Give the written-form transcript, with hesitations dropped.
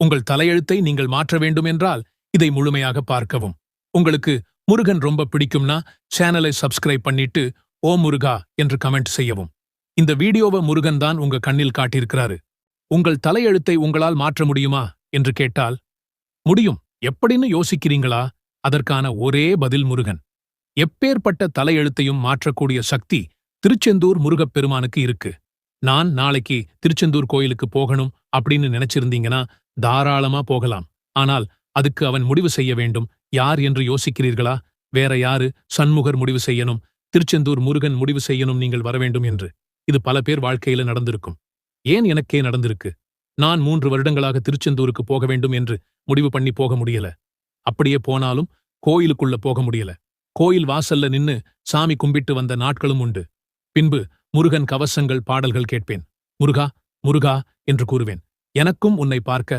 உங்கள் தலையெழுத்தை நீங்கள் மாற்ற வேண்டும் என்றால் இதை முழுமையாக பார்க்கவும். உங்களுக்கு முருகன் ரொம்ப பிடிக்கும்னா சேனலை சப்ஸ்கிரைப் பண்ணிட்டு ஓ முருகா என்று கமெண்ட் செய்யவும். இந்த வீடியோவை முருகன் தான் உங்க கண்ணில் காட்டியிருக்கிறாரு. உங்கள் தலையெழுத்தை உங்களால் மாற்ற முடியுமா என்று கேட்டால் முடியும். எப்படின்னு யோசிக்கிறீங்களா? அதற்கான ஒரே பதில் முருகன். எப்பேற்பட்ட தலையெழுத்தையும் மாற்றக்கூடிய சக்தி திருச்செந்தூர் முருகப்பெருமானுக்கு இருக்கு. நான் நாளைக்கு திருச்செந்தூர் கோயிலுக்கு போகணும் அப்படின்னு நினைச்சிருந்தீங்கன்னா தாராளமா போகலாம். ஆனால் அதுக்கு அவன் முடிவு செய்ய வேண்டும். யார் என்று யோசிக்கிறீர்களா? வேற யாரு? சண்முகர் முடிவு செய்யணும், திருச்செந்தூர் முருகன் முடிவு செய்யணும் நீங்கள் வரவேண்டும் என்று. இது பல பேர் வாழ்க்கையில நடந்திருக்கும். ஏன் எனக்கே நடந்திருக்கு. நான் 3 வருடங்களாக திருச்செந்தூருக்கு போக வேண்டும் என்று முடிவு பண்ணி போக முடியல. அப்படியே போனாலும் கோயிலுக்குள்ள போக முடியல. கோயில் வாசல்ல நின்னு சாமி கும்பிட்டு வந்த நாட்களும் உண்டு. பின்பு முருகன் கவசங்கள் பாடல்கள் கேட்பேன். முருகா முருகா என்று கூறுவேன். எனக்கும் உன்னை பார்க்க